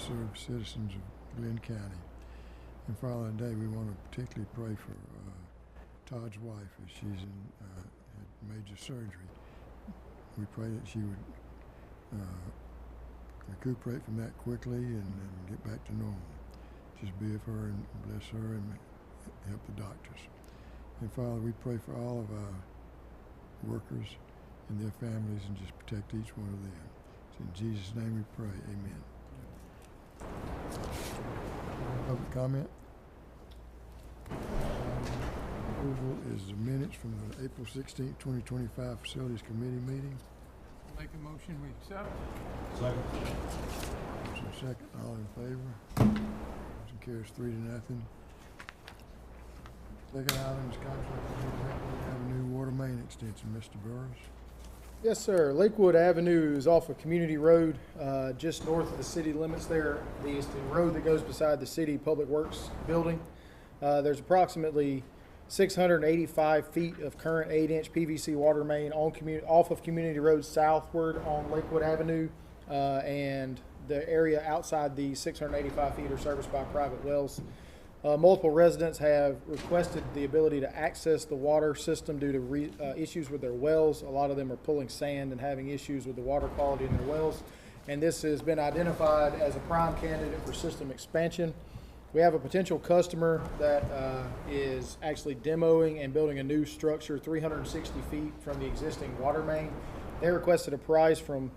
serve citizens of Glynn County. And Father, today we want to particularly pray for Todd's wife as she's had major surgery. We pray that she would recuperate from that quickly and get back to normal. Just be with her and bless her and help the doctors. And Father, we pray for all of our workers and their families and just protect each one of them. So in Jesus' name we pray, amen. Public comment? Approval is the minutes from the April 16th, 2025 Facilities Committee meeting. Make a motion, we accept. Second. So second, all in favor? Motion carries 3-0. Second item is contract with Lakewood Avenue Water Main Extension. Mr. Burris. Yes, sir. Lakewood Avenue is off of Community Road, just north of the city limits there. It's the road that goes beside the city public works building. There's approximately 685 feet of current 8-inch PVC water main off of Community Road southward on Lakewood Avenue, and the area outside the 685 feet are serviced by private wells. Multiple residents have requested the ability to access the water system due to issues with their wells. A lot of them are pulling sand and having issues with the water quality in their wells, and this has been identified as a prime candidate for system expansion. We have a potential customer that is actually demoing and building a new structure 360 feet from the existing water main. They requested a price from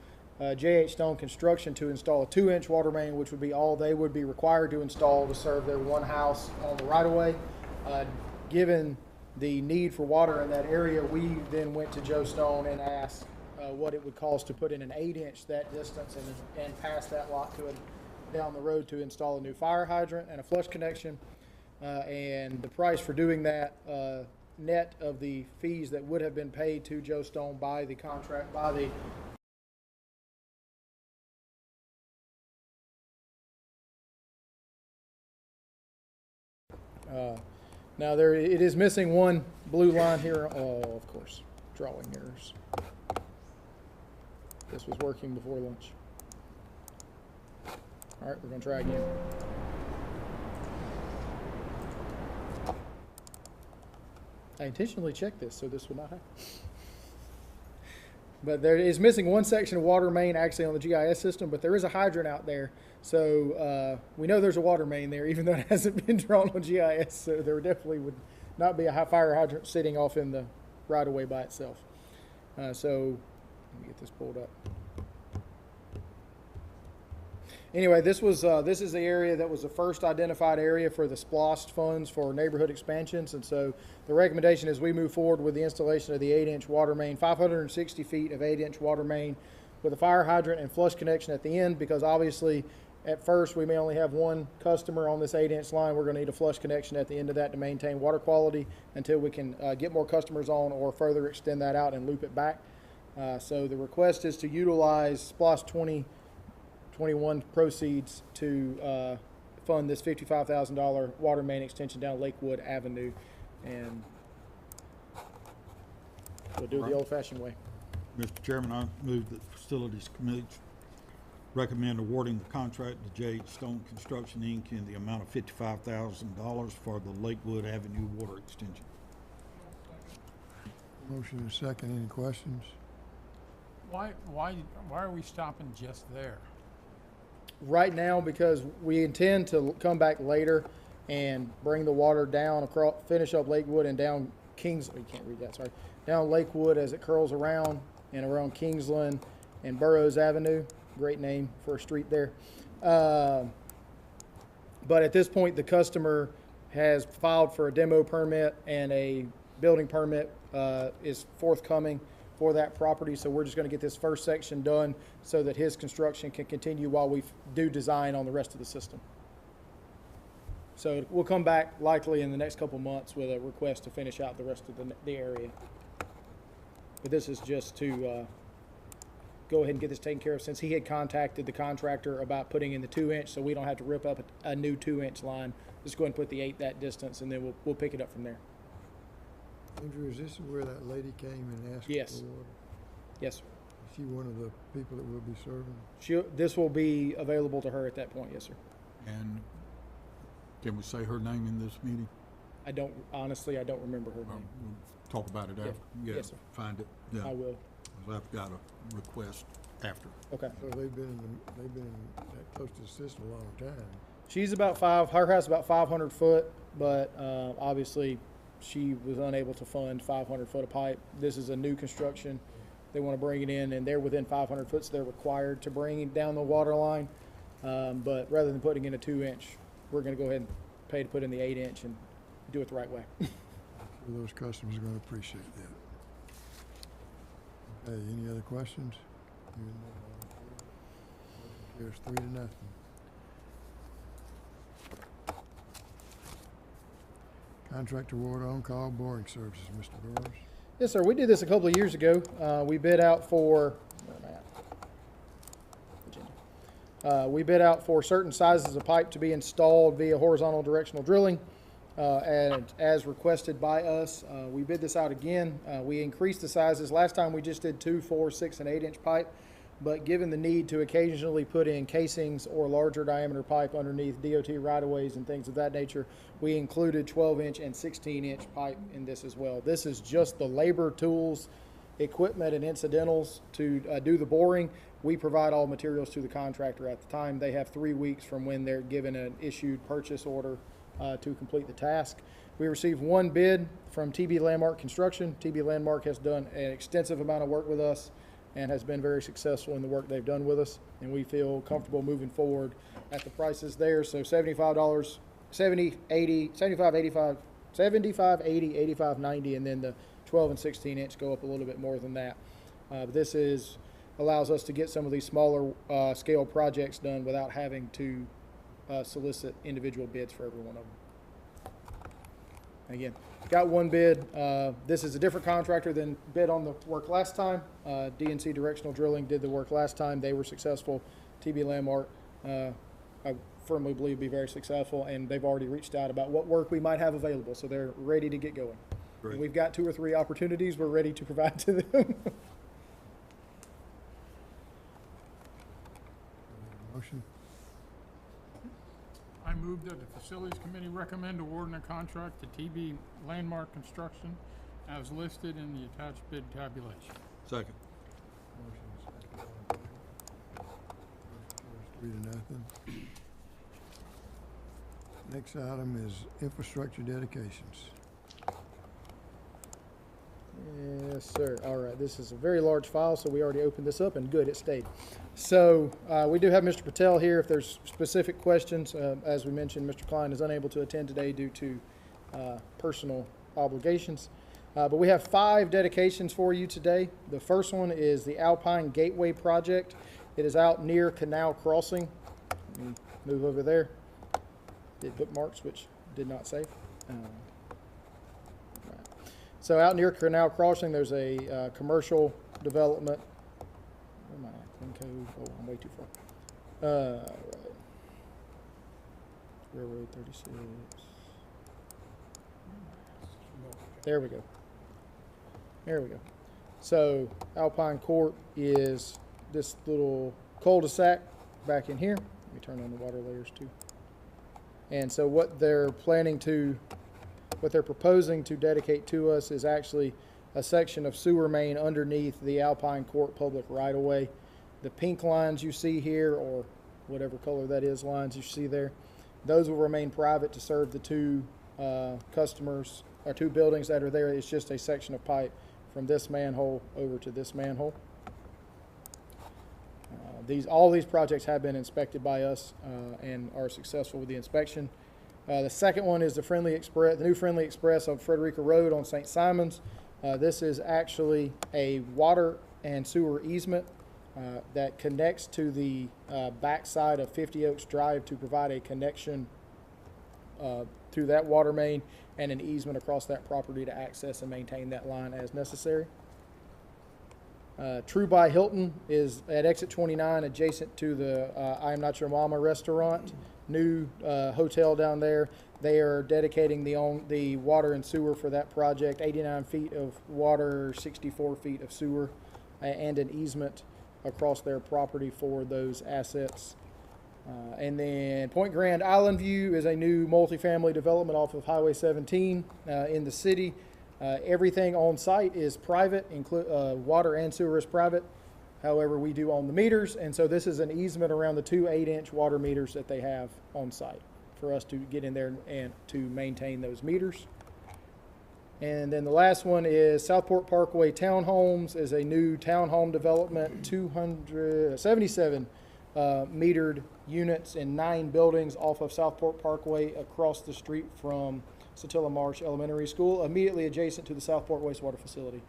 J.H. Stone Construction to install a 2-inch water main, which would be all they would be required to install to serve their one house on the right-of-way. Given the need for water in that area, we then went to Joe Stone and asked what it would cost to put in an 8-inch that distance and pass that lot to it down the road to install a new fire hydrant and a flush connection. And the price for doing that, net of the fees that would have been paid to Joe Stone by the contract, by the now it is missing one blue line here. Oh, of course, drawing errors. This was working before lunch. All right, we're going to try again. I intentionally checked this so this will not happen. But there is missing one section of water main actually on the GIS system, but there is a hydrant out there. So we know there's a water main there, even though it hasn't been drawn on GIS. So there definitely would not be a fire hydrant sitting off in the right-of-way by itself. So let me get this pulled up. Anyway, this is the area that was the first identified area for the SPLOST funds for neighborhood expansions, and so the recommendation is we move forward with the installation of the 8-inch water main, 560 feet of 8-inch water main with a fire hydrant and flush connection at the end, because obviously at first we may only have one customer on this 8-inch line. We're going to need a flush connection at the end of that to maintain water quality until we can get more customers on or further extend that out and loop it back. So the request is to utilize SPLOST 2021 proceeds to fund this $55,000 water main extension down Lakewood Avenue, and we'll do it the old-fashioned way. Mr. Chairman, I move that the Facilities Committee recommend awarding the contract to J.H. Stone Construction, Inc. in the amount of $55,000 for the Lakewood Avenue water extension. Motion is second. Any questions? Why are we stopping just there? Right now, because we intend to come back later and bring the water down across, finish up Lakewood and down Kingsley. You can't read that, sorry. Down Lakewood as it curls around and around Kingsland and Burroughs Avenue. Great name for a street there. But at this point, the customer has filed for a demo permit, and a building permit is forthcoming for that property. So we're just going to get this first section done so that his construction can continue while we do design on the rest of the system. So we'll come back likely in the next couple months with a request to finish out the rest of the area. But this is just to go ahead and get this taken care of, since he had contacted the contractor about putting in the 2-inch, so we don't have to rip up a new 2-inch line. Just go ahead and put the 8 that distance, and then we'll pick it up from there. Andrew, is this where that lady came and asked Yes. for water? Yes, sir. Is she one of the people that will be serving? This will be available to her at that point, yes, sir. And can we say her name in this meeting? Honestly, I don't remember her name. We'll talk about it Yeah. after. Yeah, Yes, sir. find it. Yeah, I will. 'cause I've got a request after. Okay. So they've been in that close to the system a long time. She's about her house is about 500 foot, but obviously she was unable to fund 500 foot of pipe. This is a new construction. They want to bring it in, and they're within 500 foot, so they're required to bring it down the water line. But rather than putting in a 2-inch, we're going to go ahead and pay to put in the 8-inch and do it the right way. I'm sure those customers are going to appreciate that. Okay, any other questions? Hearing none, all in favor? Motion carries 3-0. Contract award on-call boring services, Mr. Burrows. Yes, sir. We did this a couple of years ago. We bid out for, where am I at? We bid out for certain sizes of pipe to be installed via horizontal directional drilling. And as requested by us, we bid this out again. We increased the sizes. Last time we just did 2, 4, 6, and 8-inch pipe. But given the need to occasionally put in casings or larger diameter pipe underneath DOT right-of-ways and things of that nature, we included 12-inch and 16-inch pipe in this as well. This is just the labor, tools, equipment, and incidentals to do the boring. We provide all materials to the contractor at the time. They have 3 weeks from when they're given an issued purchase order to complete the task. We received 1 bid from TB Landmark Construction. TB Landmark has done an extensive amount of work with us and has been very successful in the work they've done with us, and we feel comfortable moving forward at the prices there. So $75, 70, 80, 75, 85, 75, 80, 85, 90, and then the 12 and 16-inch go up a little bit more than that. This allows us to get some of these smaller scale projects done without having to solicit individual bids for every one of them. Again, got 1 bid. This is a different contractor than bid on the work last time. DNC Directional Drilling did the work last time. They were successful. TB Landmark, I firmly believe, will be very successful, and they've already reached out about what work we might have available, so they're ready to get going. Great. And we've got 2 or 3 opportunities we're ready to provide to them. Motion? I move that the Facilities Committee recommend awarding a contract to TB Landmark Construction as listed in the attached bid tabulation. Second. Motion is second, all in favor? Motion carries 3-0. Next item is infrastructure dedications. Yes, sir. All right. This is a very large file, so we already opened this up, and good, it stayed. So we do have Mr. Patel here if there's specific questions. As we mentioned, Mr. Klein is unable to attend today due to personal obligations. But we have 5 dedications for you today. The first one is the Alpine Gateway Project. It is out near Canal Crossing. Let me move over there. Did bookmarks, which did not save. So out near Canal Crossing, there's a commercial development. Where am I at? Code. Oh, I'm way too far. Right. Railroad 36. There we go. There we go. So Alpine Court is this little cul-de-sac back in here. Let me turn on the water layers too. And so what they're proposing to dedicate to us is actually a section of sewer main underneath the Alpine Court public right-of-way. The pink lines you see here, or whatever color that is, lines you see there, those will remain private to serve the 2 customers, or 2 buildings that are there. It's just a section of pipe from this manhole over to this manhole. All these projects have been inspected by us and are successful with the inspection. The second one is the new Friendly Express on Frederica Road on St. Simons. This is actually a water and sewer easement that connects to the backside of 50 Oaks Drive to provide a connection to that water main and an easement across that property to access and maintain that line as necessary. True by Hilton is at exit 29, adjacent to the I Am Not Your Mama restaurant. New hotel down there. They are dedicating the water and sewer for that project. 89 feet of water, 64 feet of sewer. and an easement across their property for those assets. And then Point Grand Island View is a new multifamily development off of Highway 17 in the city. Everything on site is private, water and sewer is private. However, we do own the meters, and so this is an easement around the 2 8-inch water meters that they have on site for us to get in there and to maintain those meters. And then the last one is Southport Parkway Townhomes is a new townhome development, 277 metered units in 9 buildings off of Southport Parkway across the street from Satilla Marsh Elementary School, immediately adjacent to the Southport wastewater facility.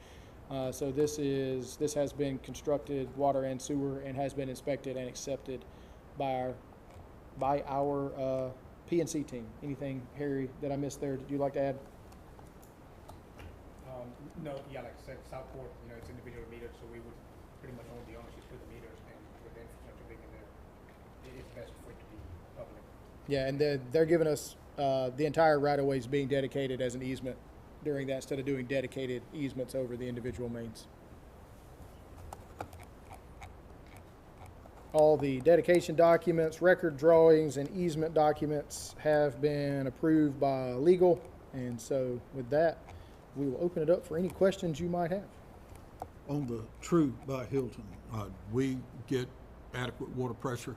So this has been constructed, water and sewer, and has been inspected and accepted by our P&C team. Anything, Harry, that I missed there? Did you like to add? No, yeah, like I said, Southport, it's individual meters, so we would pretty much own the ownership to the meters, and with the infrastructure being in there, it's best for it to be public. Yeah, and they're giving us the entire right-of-way is being dedicated as an easement during that, instead of doing dedicated easements over the individual mains. All the dedication documents, record drawings, and easement documents have been approved by legal, and so with that, we will open it up for any questions you might have. On the True by Hilton, we get adequate water pressure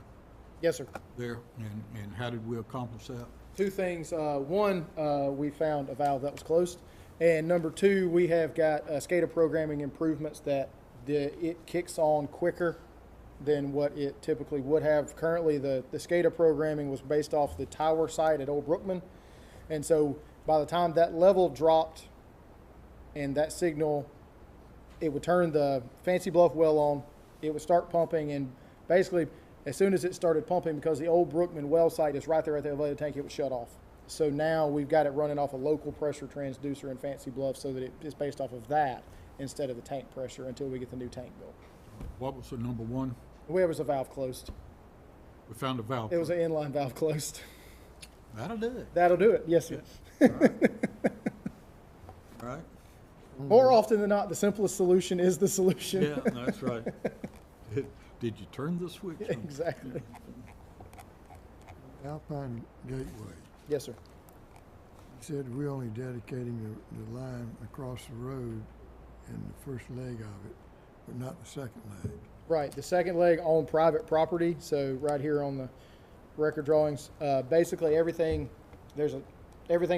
Yes, sir. there, and how did we accomplish that? 2 things. One, we found a valve that was closed. And number 2, we have got SCADA programming improvements that it kicks on quicker than what it typically would have. Currently, the SCADA programming was based off the tower site at Old Brookman. And so by the time that level dropped and that signal, it would turn the Fancy Bluff well on, it would start pumping, and basically as soon as it started pumping, because the Old Brookman well site is right there at the elevated tank, it would shut off. So now we've got it running off a local pressure transducer in Fancy Bluff so that it is based off of that instead of the tank pressure until we get the new tank built. What was the number one? Where was the valve closed? We found a valve. It was an inline valve closed. That'll do it. That'll do it. Yes, sir. All right. More often than not, the simplest solution is the solution. Yeah, that's right. Did you turn the switch? Exactly. Alpine Gateway, Yes, sir. you said we're only dedicating the line across the road in the first leg of it, but not the second leg. Right. The second leg on private property. So right here on the record drawings, basically everything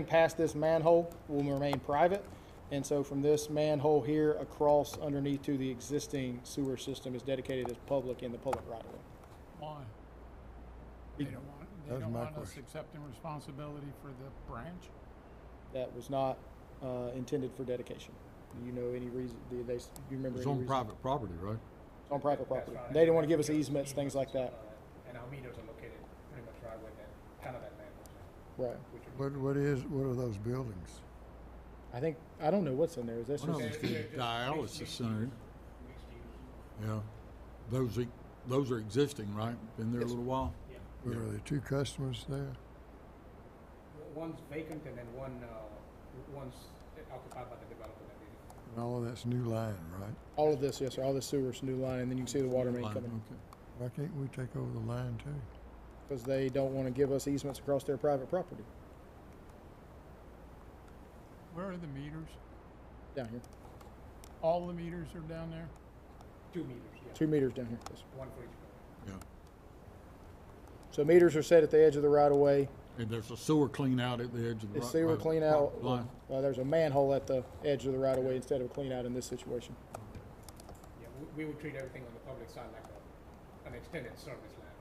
past this manhole will remain private. And so from this manhole here across underneath to the existing sewer system is dedicated as public in the public right of way. Why? They don't That's my want us question. accepting responsibility for the branch? That was not intended for dedication. Do you know any reason? Do you remember It's any on reason? private property, right? It's on private property. That's right. They didn't want to give us easements, things like that. And our meters are located pretty much right where that, kind of that manhole. Right. Which would What are those buildings? I don't know what's in there. Is that One of just, them's the dialysis center. mixed use. Yeah. Those are existing, right? Been there a Yes. little while? Yeah. Are there 2 customers there? One's vacant and then one's occupied by the developer that did it. And all of that's new line, right? all of this, yes, sir. All this sewer's new line, and then you can see the water main Line, coming. okay. Why can't we take over the line too? Because they don't want to give us easements across their private property. Where are the meters? Down here. All the meters are down there? 2 meters, yeah. 2 meters down here. Yes, sir. One for each building. Yeah. So meters are set at the edge of the right of way. And there's a sewer clean out at the edge of the The sewer clean out, line. there's a manhole at the edge of the right of way instead of a clean out in this situation. Yeah, we would treat everything on the public side like an extended service line.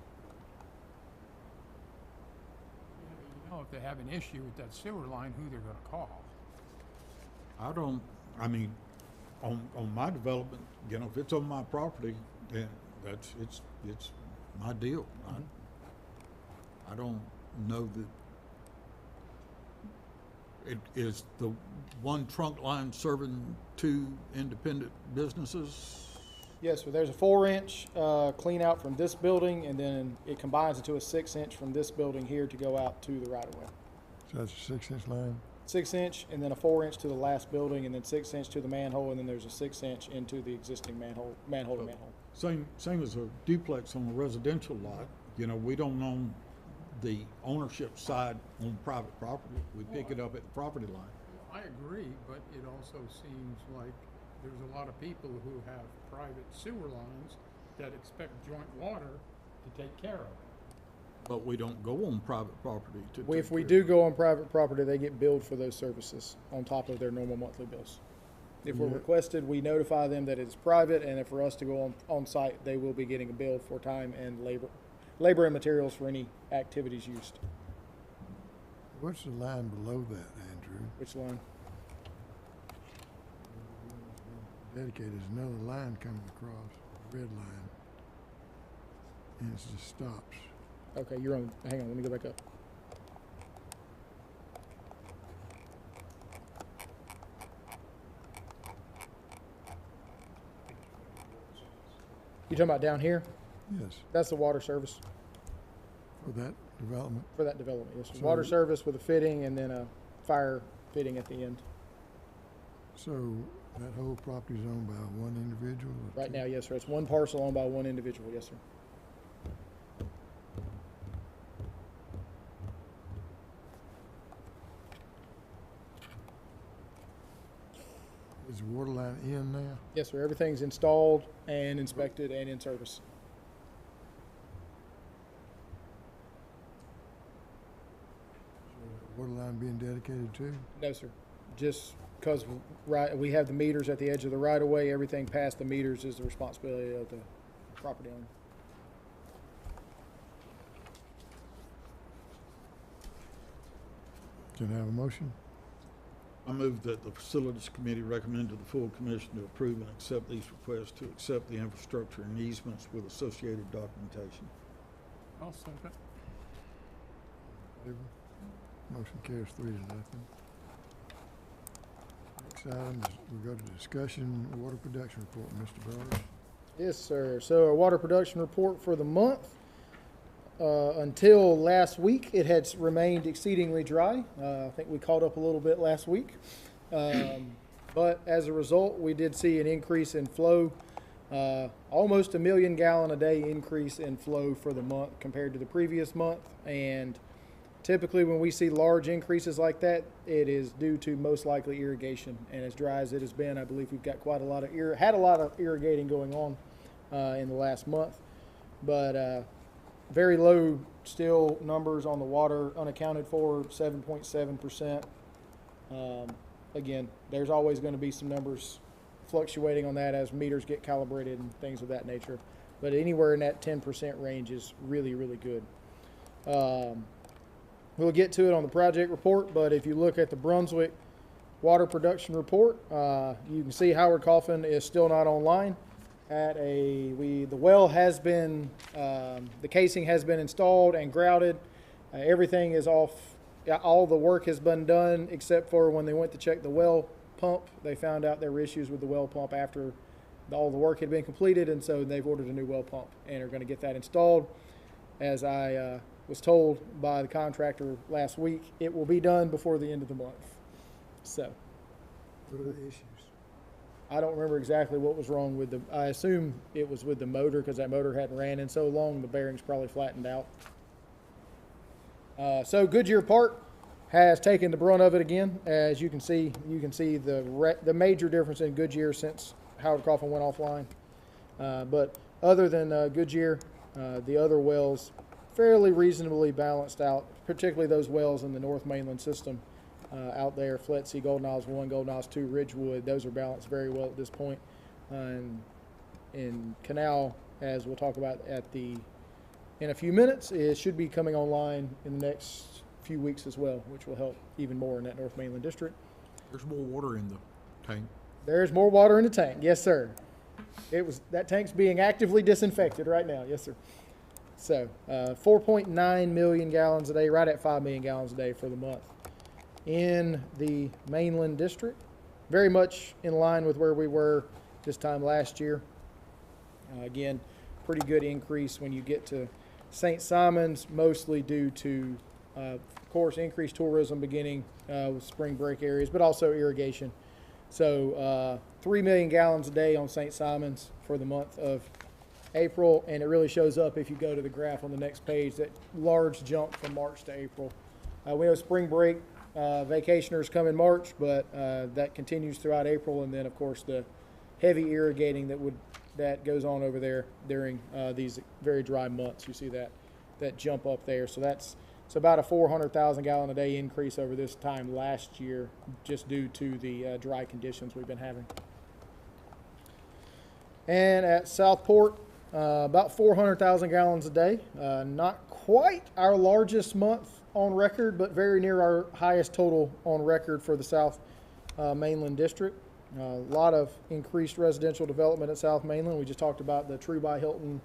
You know, if they have an issue with that sewer line, who they're gonna call? On my development, if it's on my property, then it's my deal. I don't know that it is the one trunk line serving 2 independent businesses. Yes, so there's a 4-inch clean out from this building, and then it combines into a 6-inch from this building here to go out to the right of way. So that's a 6-inch line? 6-inch, and then a 4-inch to the last building, and then 6-inch to the manhole, and then there's a 6-inch into the existing manhole to manhole. Same as a duplex on a residential lot. You know, we don't own the ownership side on private property. We pick it up at the property line. I agree, but it also seems like there's a lot of people who have private sewer lines that expect joint water to take care of. But we don't go on private property to take If we care do of it. go on private property, they get billed for those services on top of their normal monthly bills. If we're Yeah. requested, we notify them that it's private, and if for us to go on site, they will be getting a bill for time and labor and materials for any activities used. What's the line below that, Andrew? Which line? Dedicated, there's another line coming across, a red line. And it just stops. Okay, you're on, hang on, let me go back up. You talking about down here? Yes, That's the water service for that development. for that development, yes. So- Water service with a fitting and then a fire fitting at the end. So that whole property is owned by one individual? or Right two? now, yes, sir. It's one parcel owned by one individual, yes, sir. Is the water line in now? Yes, sir. Everything's installed and inspected and in service. Water line being dedicated to? No, sir. Just because we have the meters at the edge of the right of way, everything past the meters is the responsibility of the property owner. Can I have a motion? I move that the Facilities Committee recommend to the full commission to approve and accept these requests to accept the infrastructure and easements with associated documentation. I'll second. Favor? Motion carries 3-0. Next item is we go to discussion, water production report, Mr. Burris. Yes, sir. So our water production report for the month. Until last week, it had remained exceedingly dry. I think we caught up a little bit last week. But as a result, we did see an increase in flow, almost 1 million gallon a day increase in flow for the month compared to the previous month. And typically when we see large increases like that, it is due to most likely irrigation. And as dry as it has been, I believe we've got quite a lot of had a lot of irrigating going on in the last month. But very low still numbers on the water unaccounted for, 7.7%. Again, there's always going to be some numbers fluctuating on that as meters get calibrated and things of that nature. But anywhere in that 10% range is really, really good. We'll get to it on the project report, but if you look at the Brunswick water production report, you can see Howard Coffin is still not online. The well has been, the casing has been installed and grouted. Everything is off. All the work has been done except for when they went to check the well pump. They found out there were issues with the well pump after all the work had been completed, and so they've ordered a new well pump and are going to get that installed. As I was told by the contractor last week, it will be done before the end of the month. So. What are the issues? I don't remember exactly what was wrong with I assume it was with the motor because that motor hadn't ran in so long, the bearings probably flattened out. So Goodyear Park has taken the brunt of it again. As you can see the major difference in Goodyear since Howard Coffin went offline. But other than Goodyear, the other wells fairly reasonably balanced out, particularly those wells in the North Mainland system. Out there, Fletsey, Golden Isles 1, Golden Isles 2, Ridgewood, those are balanced very well at this point. In Canal, as we'll talk about in a few minutes, it should be coming online in the next few weeks as well, which will help even more in that North Mainland district. There's more water in the tank. There's more water in the tank, yes, sir. That tank's being actively disinfected right now, yes, sir. So 4.9 million gallons a day, right at 5 million gallons a day for the month. In the Mainland district, very much in line with where we were this time last year. Again, pretty good increase when you get to St. Simon's, mostly due to Of course, increased tourism beginning with spring break areas, but also irrigation. So 3 million gallons a day on St. Simons for the month of April, and it really shows up if you go to the graph on the next page, that large jump from March to April. We know spring break vacationers come in March, but that continues throughout April, and then of course the heavy irrigating that goes on over there during these very dry months. You see that jump up there. So it's about a 400,000 gallon a day increase over this time last year, just due to the dry conditions we've been having. And at Southport, about 400,000 gallons a day. Not quite our largest month on record, but very near our highest total on record for the South Mainland District. A lot of increased residential development at South Mainland. We just talked about the True by Hilton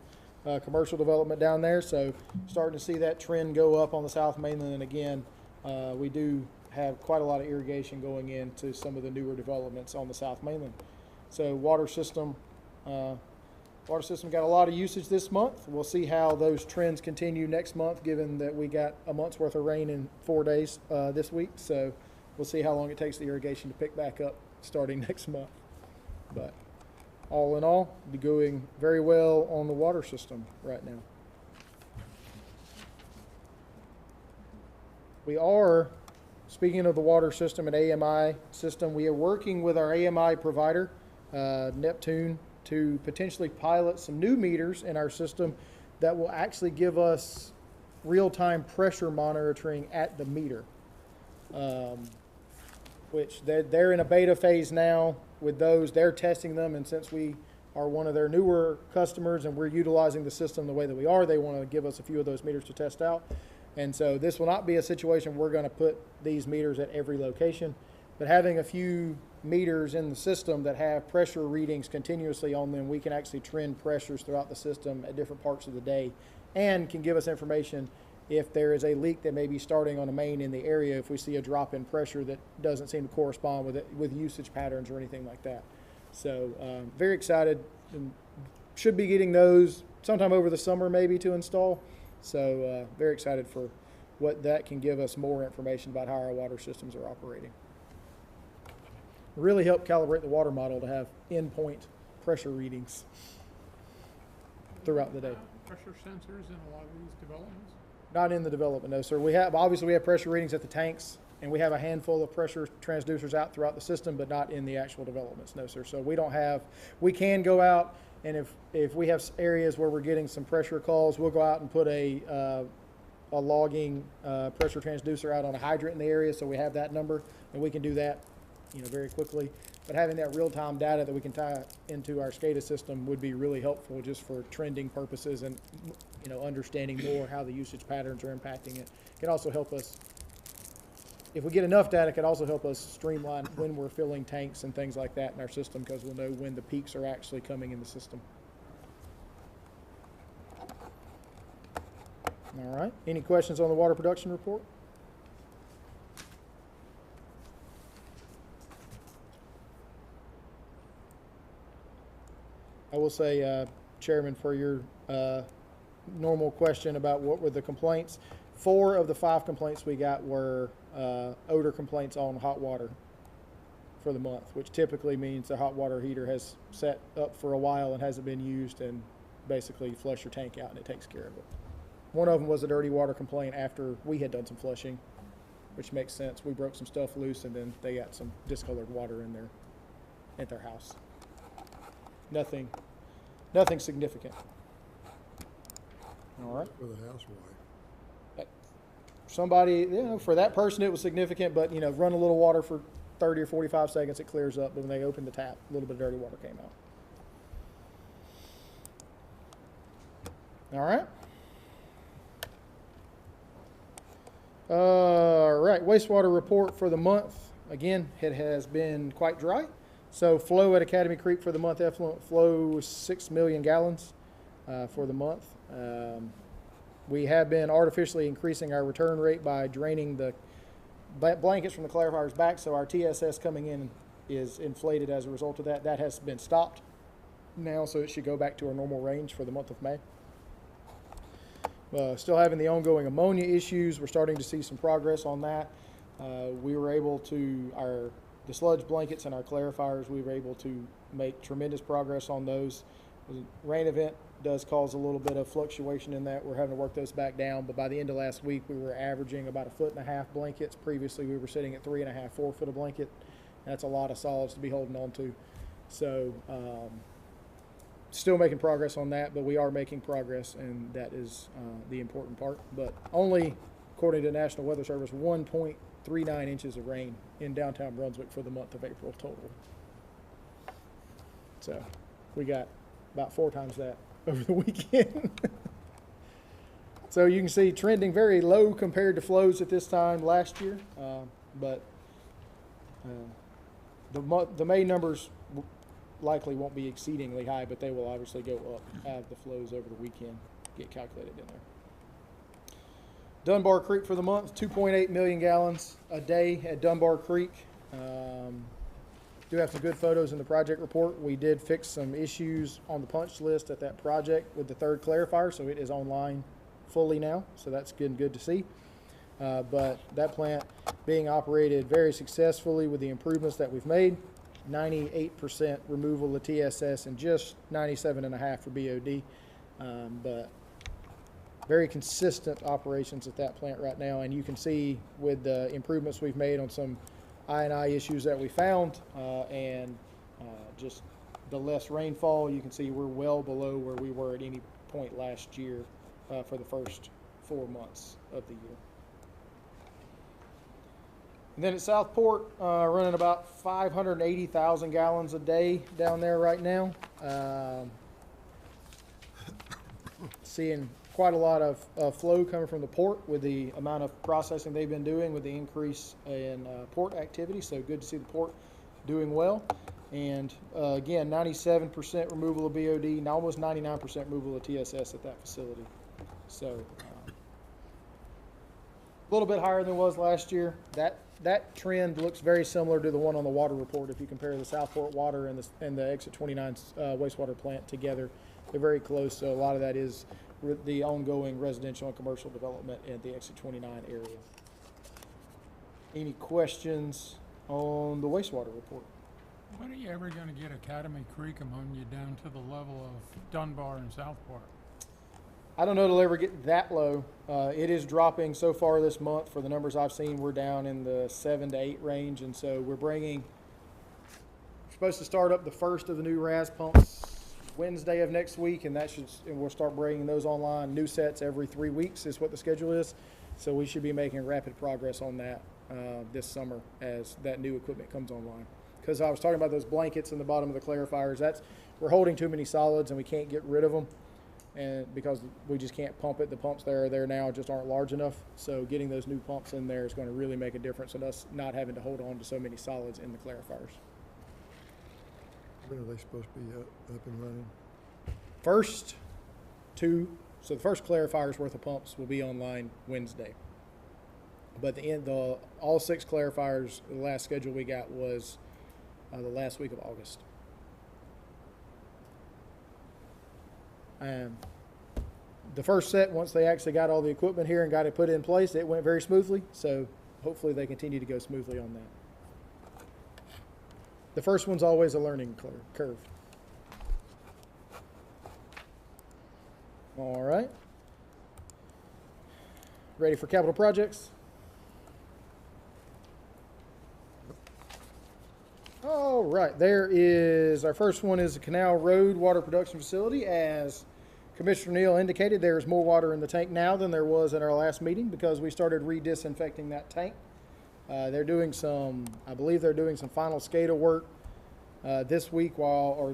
commercial development down there, so starting to see that trend go up on the South Mainland. And again, we do have quite a lot of irrigation going into some of the newer developments on the South Mainland. So water system got a lot of usage this month. We'll see how those trends continue next month, given that we got a month's worth of rain in 4 days this week. So we'll see how long it takes the irrigation to pick back up starting next month. But all in all, be going very well on the water system right now. We are, speaking of the water system and AMI system, we are working with our AMI provider, Neptune, to potentially pilot some new meters in our system that will actually give us real-time pressure monitoring at the meter. Which they're in a beta phase now with those. They're testing them, and since we are one of their newer customers and we're utilizing the system the way that we are, they want to give us a few of those meters to test out. And so this will not be a situation where we're going to put these meters at every location, but having a few meters in the system that have pressure readings continuously on them, we can actually trend pressures throughout the system at different parts of the day, and can give us information if there is a leak that may be starting on a main in the area, if we see a drop in pressure that doesn't seem to correspond with usage patterns or anything like that. So very excited, and should be getting those sometime over the summer maybe to install. So very excited for what that can give us more information about how our water systems are operating. Really help calibrate the water model to have endpoint pressure readings throughout the day. Pressure sensors in a lot of these developments? Not in the development, no, sir. We have pressure readings at the tanks, and we have a handful of pressure transducers out throughout the system, but not in the actual developments, no, sir. So we can go out, and if we have areas where we're getting some pressure calls, we'll go out and put a logging pressure transducer out on a hydrant in the area, so we have that number, and we can do that, very quickly. But having that real-time data that we can tie into our SCADA system would be really helpful just for trending purposes and, understanding more how the usage patterns are impacting it. It can also help us, if we get enough data, it can also help us streamline when we're filling tanks and things like that in our system, because we'll know when the peaks are actually coming in the system. All right. Any questions on the water production report? I will say, Chairman, for your normal question about what were the complaints, 4 of the 5 complaints we got were odor complaints on hot water for the month, which typically means the hot water heater has sat up for a while and hasn't been used, and basically flush your tank out and it takes care of it. One of them was a dirty water complaint after we had done some flushing, which makes sense. We broke some stuff loose, and then they got some discolored water in at their house. Nothing significant. All right. For the housewife. Somebody, for that person it was significant, but run a little water for 30 or 45 seconds, it clears up. But when they open the tap, a little bit of dirty water came out. All right. All right, wastewater report for the month. Again, it has been quite dry. So flow at Academy Creek for the month, effluent flow was 6 million gallons for the month. We have been artificially increasing our return rate by draining the blankets from the clarifiers back, so our TSS coming in is inflated as a result of that. That has been stopped now, so it should go back to our normal range for the month of May. Still having the ongoing ammonia issues. We're starting to see some progress on that. We were able to, the sludge blankets and our clarifiers, we were able to make tremendous progress on those. The rain event does cause a little bit of fluctuation in that. We're having to work those back down, but by the end of last week, we were averaging about 1.5 foot blankets. Previously, we were sitting at 3.5, 4 foot a blanket. That's a lot of solids to be holding on to. So, still making progress on that, but we are making progress, and that is the important part. But only, according to the National Weather Service, 1.39 inches of rain in downtown Brunswick for the month of April total. So we got about 4 times that over the weekend. So you can see trending very low compared to flows at this time last year, but the May numbers likely won't be exceedingly high, but they will obviously go up as the flows over the weekend get calculated in there. Dunbar Creek for the month, 2.8 million gallons a day at Dunbar Creek. Do have some good photos in the project report. We did fix some issues on the punch list at that project with the third clarifier, so it is online fully now, so that's good to see. But that plant being operated very successfully with the improvements that we've made. 98% removal of TSS and just 97.5 for BOD. But very consistent operations at that plant right now, and you can see with the improvements we've made on some I&I issues that we found, and just the less rainfall, you can see we're well below where we were at any point last year for the first 4 months of the year. And then at Southport, running about 580,000 gallons a day down there right now. Seeing quite a lot of flow coming from the port with the amount of processing they've been doing with the increase in port activity. So good to see the port doing well. And again, 97% removal of BOD and almost 99% removal of TSS at that facility. So a little bit higher than it was last year. That trend looks very similar to the one on the water report. If you compare the Southport water and the Exit 29 wastewater plant together, they're very close. So a lot of that is the ongoing residential and commercial development in the Exit 29 area. Any questions on the wastewater report? When are you ever going to get Academy Creek ammonia down to the level of Dunbar and Southport? I don't know it'll ever get that low. It is dropping so far this month. For the numbers I've seen, we're down in the 7 to 8 range, and so we're supposed to start up the first of the new RAS pumps Wednesday of next week, and we'll start bringing those online. New sets every 3 weeks is what the schedule is. So we should be making rapid progress on that this summer as that new equipment comes online. Because I was talking about those blankets in the bottom of the clarifiers. We're holding too many solids and we can't get rid of them, and because we just can't pump it. The pumps that are there now just aren't large enough. So getting those new pumps in there is going to really make a difference in us not having to hold on to so many solids in the clarifiers. When are they supposed to be up and running? First the first clarifier's worth of pumps will be online Wednesday. But all 6 clarifiers, the last schedule we got was the last week of August. The first set, once they actually got all the equipment here and got it put in place, it went very smoothly. So hopefully they continue to go smoothly on that. The first one's always a learning curve. All right. Ready for capital projects? All right, our first one is the Canal Road Water Production Facility. As Commissioner Neal indicated, there is more water in the tank now than there was at our last meeting because we started re-disinfecting that tank. I believe they're doing some final SCADA work this week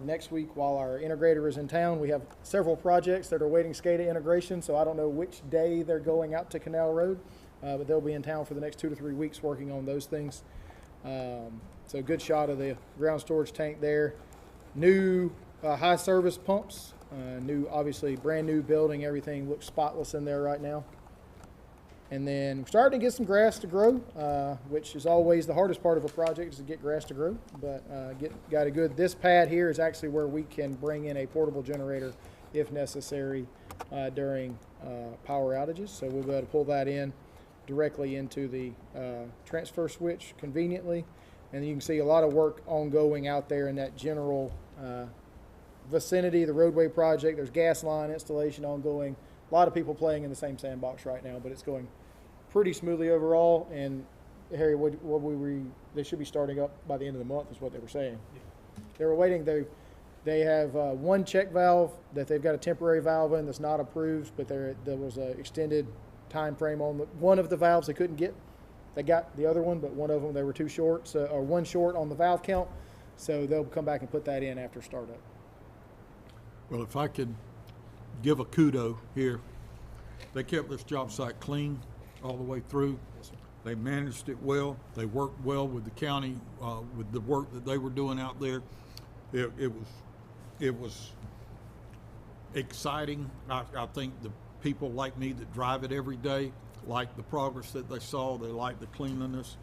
next week while our integrator is in town. We have several projects that are waiting SCADA integration, so I don't know which day they're going out to Canal Road, but they'll be in town for the next 2 to 3 weeks working on those things. So good shot of the ground storage tank there. New high service pumps, obviously brand new building. Everything looks spotless in there right now. And then we're starting to get some grass to grow, which is always the hardest part of a project, is to get grass to grow. But this pad here is actually where we can bring in a portable generator if necessary during power outages. So we'll be able to pull that in directly into the transfer switch conveniently. And you can see a lot of work ongoing out there in that general vicinity, the roadway project. There's gas line installation ongoing. A lot of people playing in the same sandbox right now, but it's going pretty smoothly overall. And Harry, they should be starting up by the end of the month is what they were saying. Yeah. They were waiting. They have one check valve that they've got a temporary valve in that's not approved, but there was an extended time frame on one of the valves they couldn't get. They got the other one, but one of them they were too short, or one short on the valve count. So they'll come back and put that in after startup. Well, if I could give a kudo here, they kept this job site clean all the way through. Yes, sir. They managed it well. They worked well with the county, with the work that they were doing out there. It was exciting. I think the people like me that drive it every day like the progress that they saw. They like the cleanliness.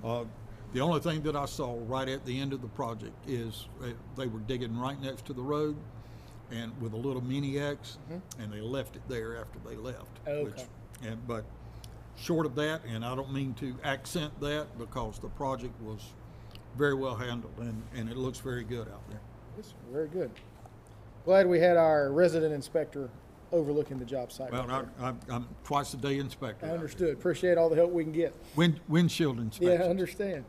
The only thing that I saw right at the end of the project is they were digging right next to the road and with a little mini X, and they left it there after they left. Okay. But short of that, and I don't mean to accent that because the project was very well handled and it looks very good out there. Yes, sir. Very good. Glad we had our resident inspector overlooking the job site. Well, right there. I'm twice a day inspector. I out understood. Appreciate all the help we can get. there. Windshield inspection. Yeah, I understand.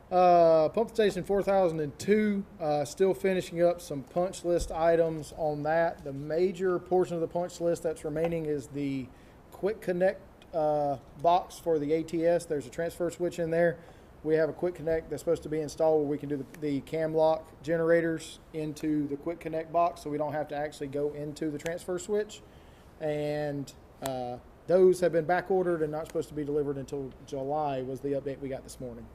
Pump station 4002, still finishing up some punch list items on that. The major portion of the punch list that's remaining is the quick connect box for the ATS. There's a transfer switch in there. We have a quick connect that's supposed to be installed where we can do the cam lock generators into the quick connect box, so we don't have to actually go into the transfer switch. And those have been back ordered and not supposed to be delivered until July was the update we got this morning.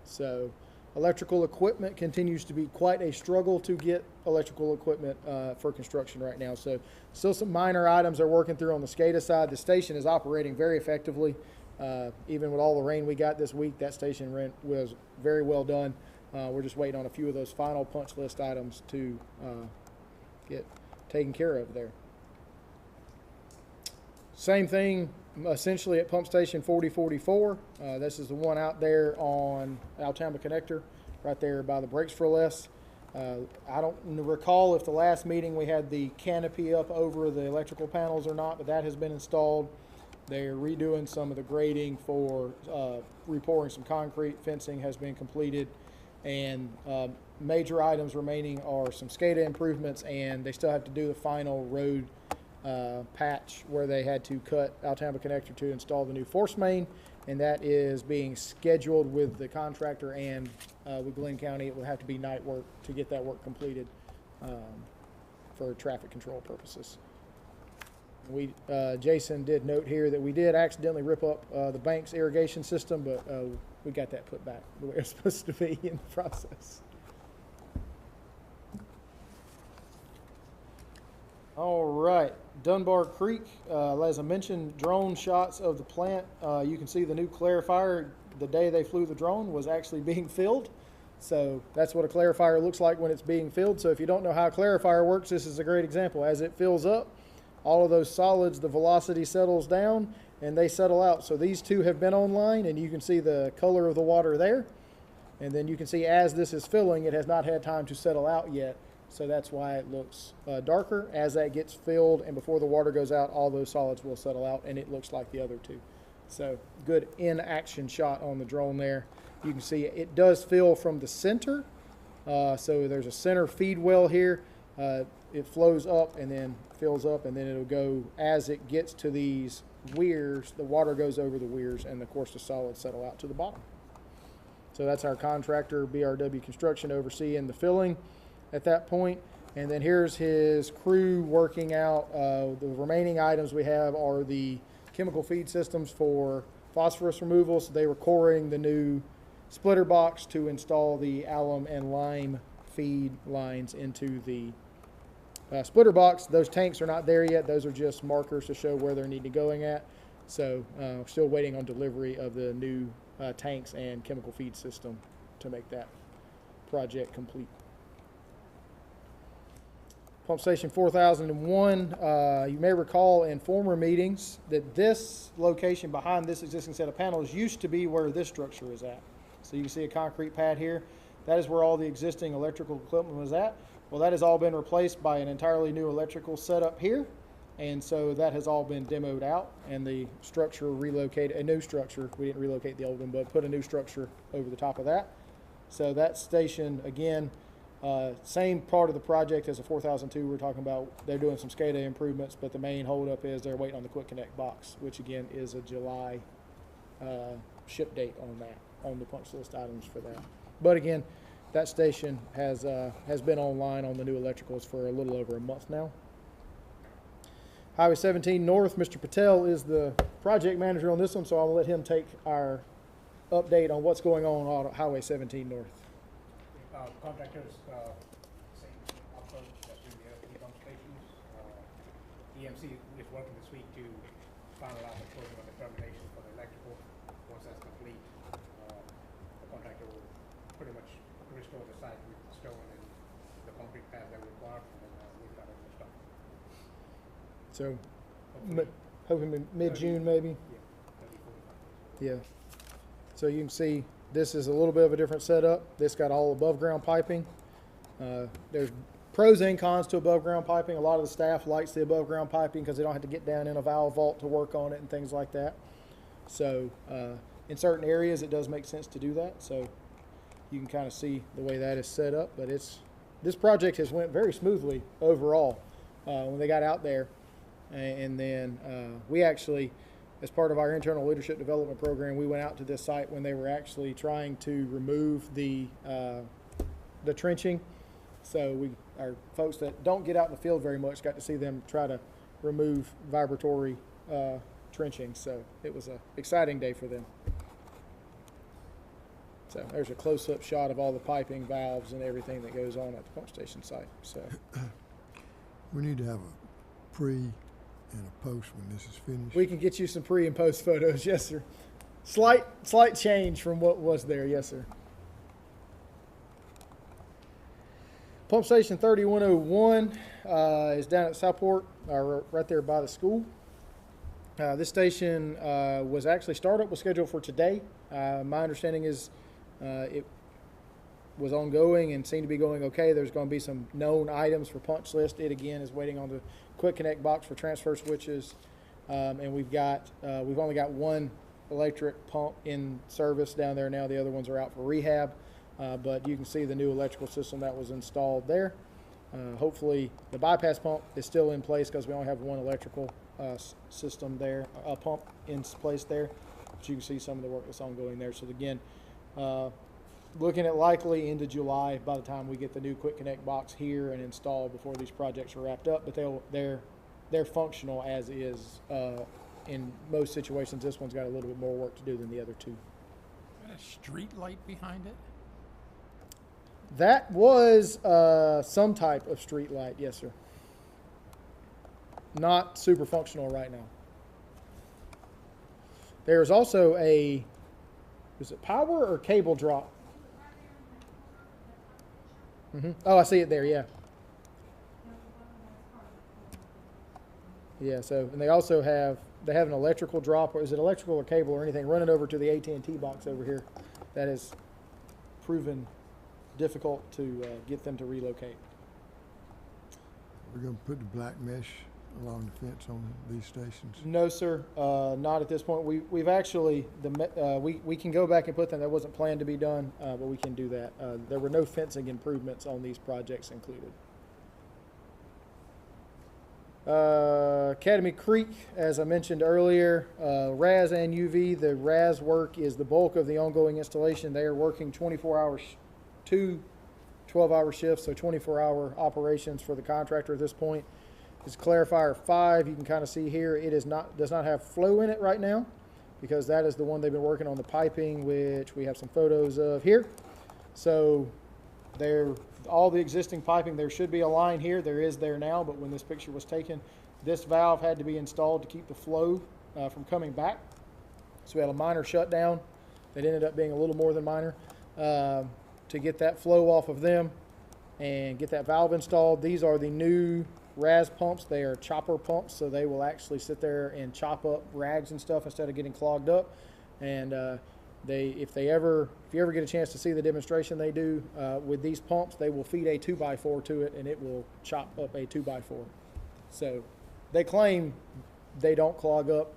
So electrical equipment continues to be quite a struggle to get electrical equipment for construction right now. So still some minor items are working through on the SCADA side. The station is operating very effectively. Even with all the rain we got this week, that station was very well done. We're just waiting on a few of those final punch list items to get taken care of there. Same thing essentially at pump station 4044. This is the one out there on Altamba Connector, right there by the brakes for less. I don't recall if the last meeting we had the canopy up over the electrical panels or not, but that has been installed. They're redoing some of the grading for repouring some concrete. Fencing has been completed, and major items remaining are some SCADA improvements, and they still have to do the final road patch where they had to cut Altamba Connector to install the new force main, and that is being scheduled with the contractor and with Glynn County. It will have to be night work to get that work completed for traffic control purposes. Jason did note here that we did accidentally rip up the bank's irrigation system, but we got that put back the way it's supposed to be in the process. All right, Dunbar Creek, as I mentioned, drone shots of the plant. You can see the new clarifier, the day they flew the drone, was actually being filled. So that's what a clarifier looks like when it's being filled. So if you don't know how a clarifier works, this is a great example. As it fills up, all of those solids, the velocity settles down and they settle out. So these two have been online, and you can see the color of the water there. And then you can see as this is filling, it has not had time to settle out yet. So that's why it looks darker. As that gets filled and before the water goes out, all those solids will settle out, and it looks like the other two. So good in-action shot on the drone there. You can see it does fill from the center. So there's a center feed well here. It flows up and then fills up, and then it'll go as it gets to these weirs, the water goes over the weirs, and of course the solids settle out to the bottom. So that's our contractor, BRW Construction, overseeing the filling at that point. And then here's his crew working out. The remaining items we have are the chemical feed systems for phosphorus removal. So they were coring the new splitter box to install the alum and lime feed lines into the splitter box. Those tanks are not there yet. Those are just markers to show where they're needing to going at. So still waiting on delivery of the new tanks and chemical feed system to make that project complete. Pump Station 4001, you may recall in former meetings that this location behind this existing set of panels used to be where this structure is at. So you can see a concrete pad here. That is where all the existing electrical equipment was at. Well, that has all been replaced by an entirely new electrical setup here. And so that has all been demoed out and the structure relocated, a new structure. We didn't relocate the old one, but put a new structure over the top of that. So that station, again, same part of the project as the 4002 we're talking about. They're doing some SCADA improvements, but the main holdup is they're waiting on the Quick Connect box, which again is a July ship date on that, on the punch list items for that. But again, that station has been online on the new electricals for a little over a month now. Highway 17 North, Mr. Patel is the project manager on this one, so I'll let him take our update on what's going on Highway 17 North. Contractors, same approach that's doing the other pump stations. EMC is working this week to finalize the closing of the termination for the electrical. Once that's complete, the contractor will pretty much restore the site with the stone and the concrete pads that we require, and then we've got it in stock. So, Hopefully, hoping mid-June maybe? yeah, 30, 45 days. Yeah. So you can see this is a little bit of a different setup. This got all above ground piping. There's pros and cons to above ground piping. A lot of the staff likes the above ground piping because they don't have to get down in a valve vault to work on it and things like that. So in certain areas it does make sense to do that. So you can kind of see the way that is set up. But this project has went very smoothly overall when they got out there. And then we actually, as part of our internal leadership development program, we went out to this site when they were actually trying to remove the trenching. So our folks that don't get out in the field very much got to see them try to remove vibratory trenching. So it was an exciting day for them. So there's a close-up shot of all the piping, valves, and everything that goes on at the pump station site. So We need to have a pre and a post when this is finished. we can get you some pre and post photos. Yes, sir. Slight change from what was there. Yes, sir. Pump station 3101 is down at Southport, right there by the school. This station was actually startup was scheduled for today. My understanding is it was ongoing and seemed to be going okay. There's going to be some known items for punch list. It again is waiting on the Quick Connect box for transfer switches, and we've only got one electric pump in service down there now. The other ones are out for rehab, but you can see the new electrical system that was installed there. Hopefully the bypass pump is still in place because we only have one electrical system there, a pump in place there. But you can see some of the work that's ongoing there. So again, looking at likely into July by the time we get the new Quick Connect box here and installed before these projects are wrapped up. But they're functional as is in most situations. This one's got a little bit more work to do than the other two. Is that a street light behind it? That was some type of street light, yes, sir. Not super functional right now. There's also is it power or cable drop? Oh, I see it there, yeah. Yeah, so, and they also have an electrical drop, or is it electrical or cable or anything running over to the AT&T box over here that has proven difficult to get them to relocate. We're going to put the black mesh along the fence on these stations. No, sir, not at this point. We've actually we can go back and put them. That wasn't planned to be done, but we can do that. There were no fencing improvements on these projects included. Academy Creek, as I mentioned earlier, RAS and UV. The RAS work is the bulk of the ongoing installation. They are working 24 hours, 2 12-hour shifts, so 24-hour operations for the contractor at this point. This clarifier 5, you can kind of see here, it does not have flow in it right now because that is the one they've been working on the piping, which we have some photos of here. So all the existing piping, there should be a line here. There is there now, but when this picture was taken, this valve had to be installed to keep the flow from coming back. So we had a minor shutdown that ended up being a little more than minor to get that flow off of them. and get that valve installed. These are the new RAS pumps. They are chopper pumps, so they will actually sit there and chop up rags and stuff instead of getting clogged up. And if you ever get a chance to see the demonstration they do with these pumps, they will feed a 2x4 to it, and it will chop up a 2x4. So they claim they don't clog up.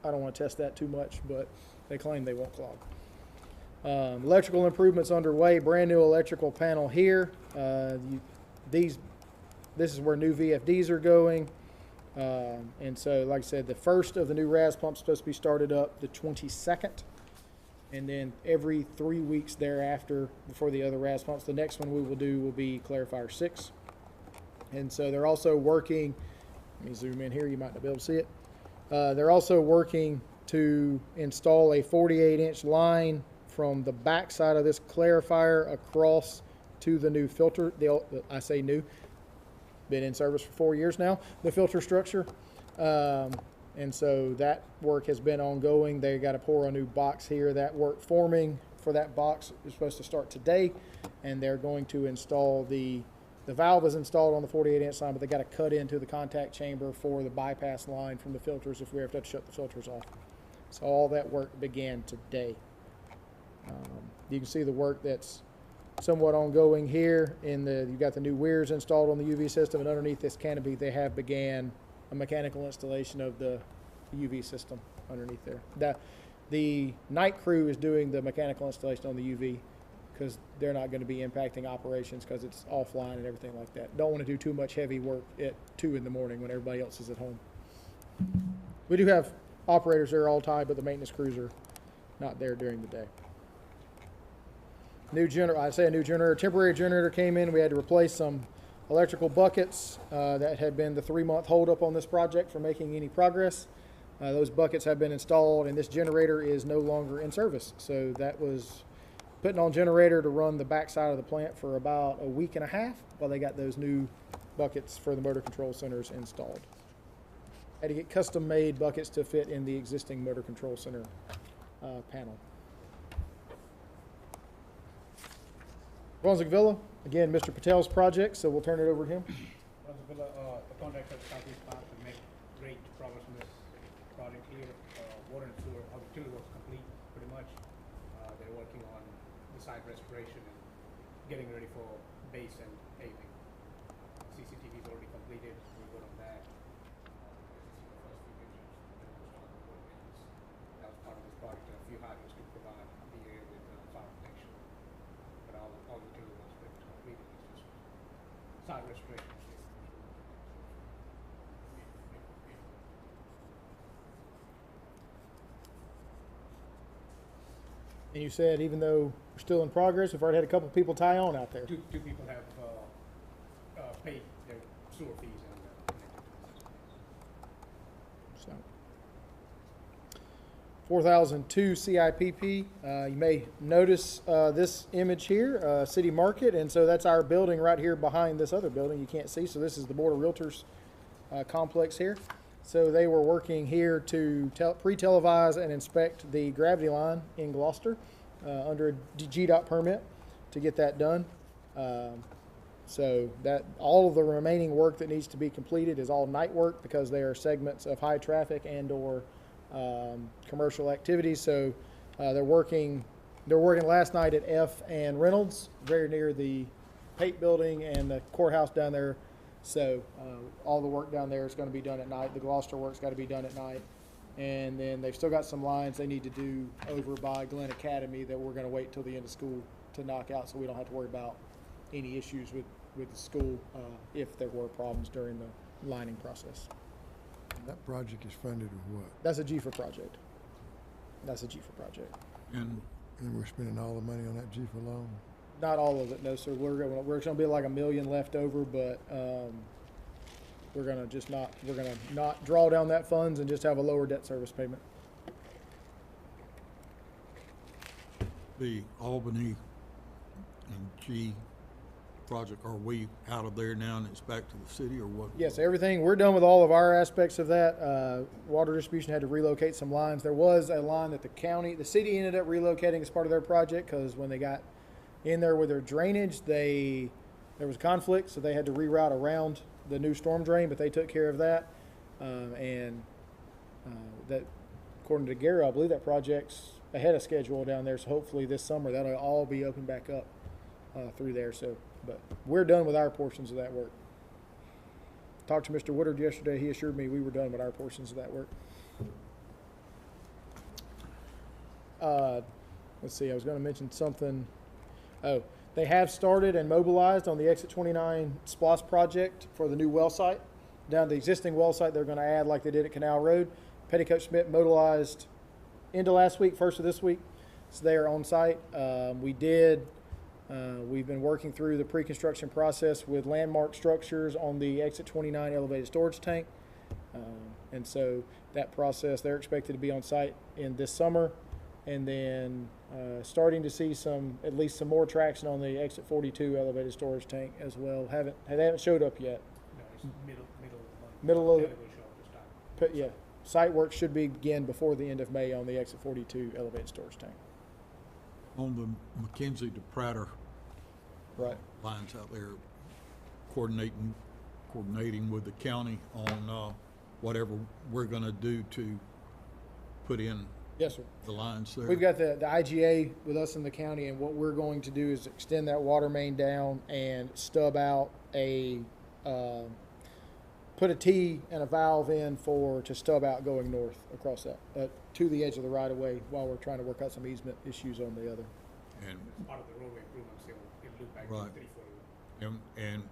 I don't want to test that too much, but they claim they won't clog. Electrical improvements underway. Brand new electrical panel here. This is where new VFDs are going. And so, like I said, the first of the new RAS pumps is supposed to be started up the 22nd. And then every 3 weeks thereafter, before the other RAS pumps, the next one we will do will be Clarifier 6. And so they're also working, let me zoom in here, you might not be able to see it. They're also working to install a 48-inch line from the back side of this clarifier across to the new filter. I say new, been in service for 4 years now, the filter structure. And so that work has been ongoing. They got to pour a new box here. That work forming for that box is supposed to start today, and they're going to install the valve is installed on the 48-inch line, but they got to cut into the contact chamber for the bypass line from the filters if we have to shut the filters off. So all that work began today. You can see the work that's somewhat ongoing here. You've got the new weirs installed on the UV system, and underneath this canopy they have began a mechanical installation of the UV system underneath there. The night crew is doing the mechanical installation on the UV because they're not going to be impacting operations because it's offline and everything like that. Don't want to do too much heavy work at 2 in the morning when everybody else is at home. We do have operators there all the time, but the maintenance crews are not there during the day. A new generator, temporary generator came in. We had to replace some electrical buckets that had been the 3-month holdup on this project for making any progress. Those buckets have been installed, and this generator is no longer in service. So that was putting on generator to run the back side of the plant for about a week and a half while they got those new buckets for the motor control centers installed. Had to get custom-made buckets to fit in the existing motor control center panel. Brunswick Villa, again, Mr. Patel's project, so we'll turn it over to him. Brunswick Villa, the contractor Southeast Park to make great progress on this project here. Water and sewer, all the utility works complete pretty much. They're working on the site restoration and getting ready for base and paving. CCTV is already completed. We're good on that. That was part of this project. A few hydrants to provide the area with fire protection. But all the utility works pretty much completed. It's just site restoration. And you said even though we're still in progress, we've already had a couple people tie on out there. Two people have paid their sewer fees and So, 4002 CIPP. You may notice this image here, City Market, and so that's our building right here behind this other building you can't see. So this is the Board of Realtors complex here. So they were working here to pre-televise and inspect the gravity line in Gloucester under a GDOT permit to get that done. So that all of the remaining work that needs to be completed is all night work because they are segments of high traffic and or commercial activities. So they're working last night at F and Reynolds, very near the Pate building and the courthouse down there. So all the work down there is going to be done at night. The Gloucester work's got to be done at night. And then they've still got some lines they need to do over by Glynn Academy that we're going to wait till the end of school to knock out so we don't have to worry about any issues with the school if there were problems during the lining process. That project is funded with what? That's a GFA project. And And we're spending all the money on that GFA loan? Not all of it, no, sir. We're going to be like $1 million left over, but we're going to not draw down that funds and just have a lower debt service payment. the Albany and G project, are we out of there now and it's back to the city or what? Yes, everything, we're done with all of our aspects of that. Water distribution had to relocate some lines. There was a line that the city ended up relocating as part of their project because when they got in there with their drainage, there there was a conflict, so they had to reroute around the new storm drain, but they took care of that. That, according to Gary, I believe that project's ahead of schedule down there, so hopefully this summer that'll all be open back up through there. So, but we're done with our portions of that work. Talked to Mr. Woodard yesterday. He assured me we were done with our portions of that work. Let's see, I was going to mention something. Oh, they have started and mobilized on the Exit 29 SPLOST project for the new well site. Down the existing well site, they're going to add like they did at Canal Road. Petticoat Schmidt mobilized into last week, first of this week. So they are on site. We've been working through the pre-construction process with landmark structures on the Exit 29 elevated storage tank. And so that process, they're expected to be on site in this summer. And then starting to see at least some more traction on the Exit 42 elevated storage tank as well. They haven't showed up yet. No, it's middle of the month. Middle of Then it will show up this time. Yeah, site work should begin before the end of May on the Exit 42 elevated storage tank. On the McKenzie to Prater Right. lines out there, coordinating with the county on whatever we're gonna do to put in Yes, sir. the lines there. We've got the IGA with us in the county, and what we're going to do is extend that water main down and stub out put a T and a valve in to stub out going north across that, to the edge of the right of way while we're trying to work out some easement issues on the other. And, As part of the roadway improvements, it'll loop back to Right. 341. and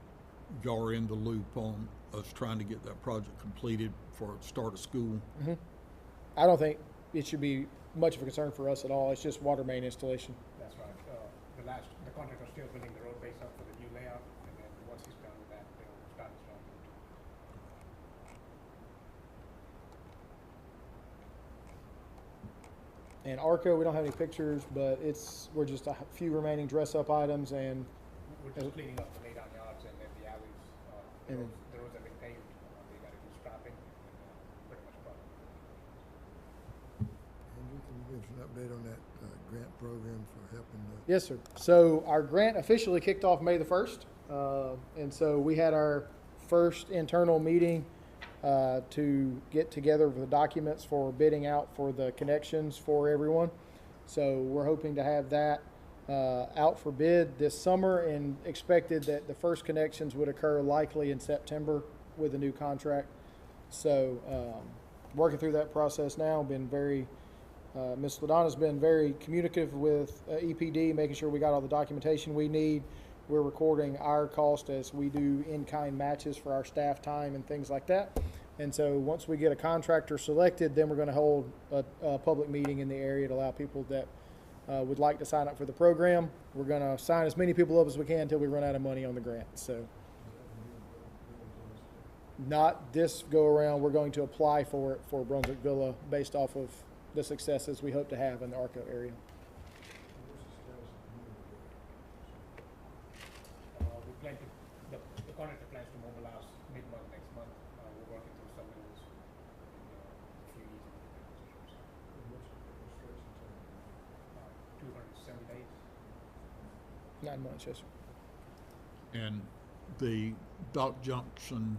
y'all are in the loop on us trying to get that project completed for start of school. I don't think it should be much of a concern for us at all. It's just water main installation. That's right. The contractor's still building the road base up for the new layout, and then once he's done with that, they'll start installing it. And ARCO, we don't have any pictures, but we're just a few remaining dress-up items, and We're just cleaning up the laydown yards and then the alleys. And The roads have been paved. They got to do strapping, and pretty much done. Andrew, can you give us an update on that grant program for helping yes, sir. So our grant officially kicked off May the 1st. And so we had our first internal meeting to get together the documents for bidding out for the connections for everyone. So we're hoping to have that out for bid this summer, and expected that the first connections would occur likely in September with the new contract. So working through that process now, Ms. LaDonna's been very communicative with EPD, making sure we got all the documentation we need. We're recording our cost as we do in-kind matches for our staff time and things like that. And so once we get a contractor selected, then we're going to hold a public meeting in the area to allow people that would like to sign up for the program. We're going to sign as many people up as we can until we run out of money on the grant. So not this go around. We're going to apply for it for Brunswick Villa based off of the successes we hope to have in the ARCO area. We plan to, the contractor plans to mobilize mid-month next month. We're working through some of those, a few easy 270 days. 9 months, yes, sir. And the Dock Junction,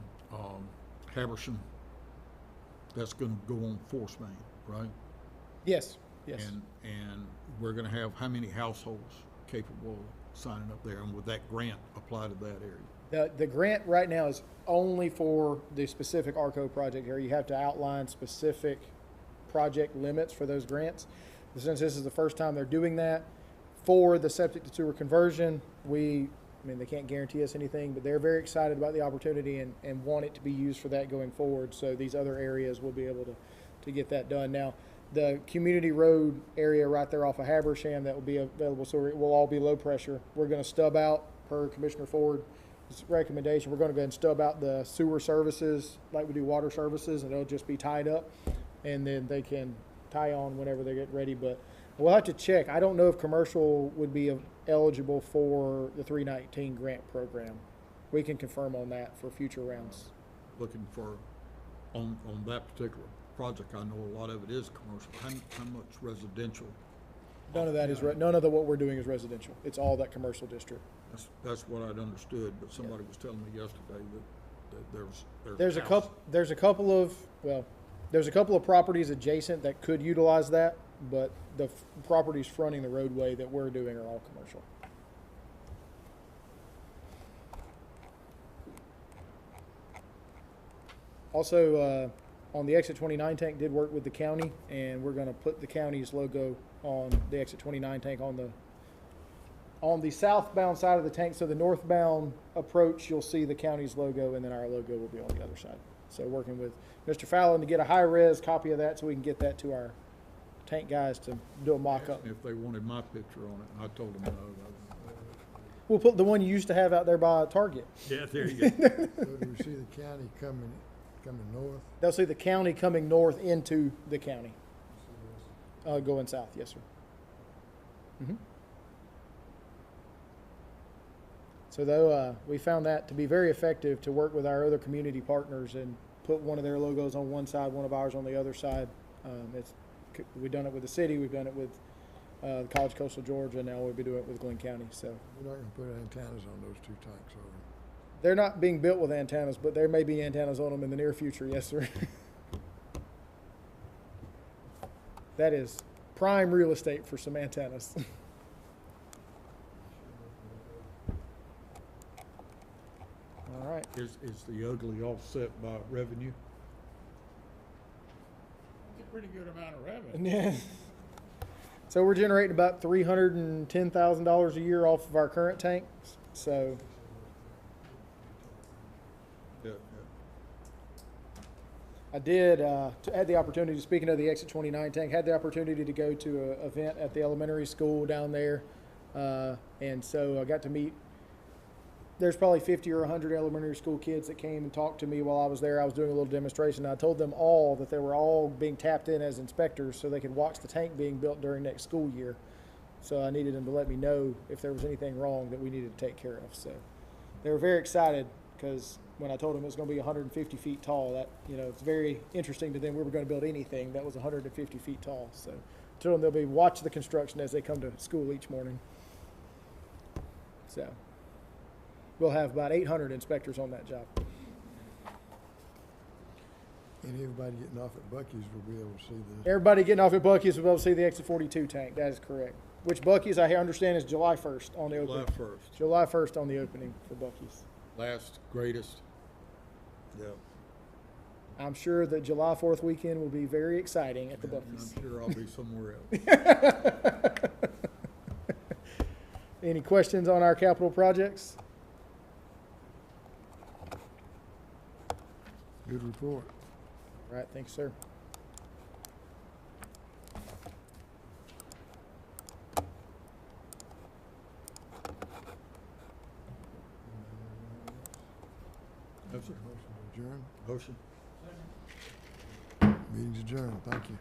Haberson, that's gonna go on Force Main, right? Yes, yes. And we're gonna have how many households capable of signing up there, and would that grant apply to that area? The grant right now is only for the specific ARCO project area. You have to outline specific project limits for those grants. Since this is the first time they're doing that, for the septic to sewer conversion, they can't guarantee us anything, but they're very excited about the opportunity and want it to be used for that going forward. So these other areas will be able to get that done. Now, the community road area right there off of Habersham that will be available, so it will all be low pressure. We're going to stub out, per Commissioner Ford's recommendation, we're going to go ahead and stub out the sewer services like we do water services, and it'll just be tied up, and then they can tie on whenever they get ready. But we'll have to check. I don't know if commercial would be eligible for the 319 grant program. We can confirm on that for future rounds. Looking for, on that particular project, I know a lot of it is commercial. How much residential None of that is, none of what we're doing is residential. It's all that commercial district. That's what I'd understood, but somebody was telling me yesterday that There's a house. couple, there's a couple of, well, there's a couple of properties adjacent that could utilize that, but the properties fronting the roadway that we're doing are all commercial. Also, on the Exit 29 tank, did work with the county, and we're gonna put the county's logo on the Exit 29 tank on the southbound side of the tank. So the northbound approach, you'll see the county's logo, and then our logo will be on the other side. So working with Mr. Fallon to get a high-res copy of that so we can get that to our tank guys to do a mock-up. If they wanted my picture on it, I told them no. We'll put the one you used to have out there by Target. Yeah, there you go. So do we see the county coming north? They'll see the county coming north into the county, going south, yes, sir. Mhm. So though, we found that to be very effective to work with our other community partners and put one of their logos on one side, one of ours on the other side. We've done it with the city, we've done it with the College of Coastal Georgia, now we'll be doing it with Glynn County. So We're not gonna put antennas on those two tanks, are we? they're not being built with antennas, but there may be antennas on them in the near future, yes, sir. That is prime real estate for some antennas. All right. Is the ugly offset by revenue? It's a pretty good amount of revenue. Yeah. So we're generating about $310,000 a year off of our current tanks. So Yeah, I did had the opportunity, speaking of the Exit 29 tank, had the opportunity to go to an event at the elementary school down there, and so I got to meet. There's probably 50 or 100 elementary school kids that came and talked to me while I was there. I was doing a little demonstration. I told them all that they were all being tapped in as inspectors so they could watch the tank being built during next school year. So I needed them to let me know if there was anything wrong that we needed to take care of. So they were very excited because when I told them it was going to be 150 feet tall, that, you know, it's very interesting to them. We were going to build anything that was 150 feet tall. So I told them they'll be watching the construction as they come to school each morning. So we'll have about 800 inspectors on that job. And everybody getting off at Buc-ee's will be able to see this. Everybody getting off at Buc-ee's will be able to see the Exit 42 tank. That is correct. Which Buc-ee's, I understand, is July 1st on the opening. July 1st. July 1st on the opening for Buc-ee's. Last, greatest. Yeah. I'm sure that July 4th weekend will be very exciting at the And Buc-ee's. I'm sure I'll be somewhere else. Any questions on our capital projects? Good report. All right, thanks, sir. No, sir. Motion to adjourn. Motion. Meeting's adjourned. Thank you.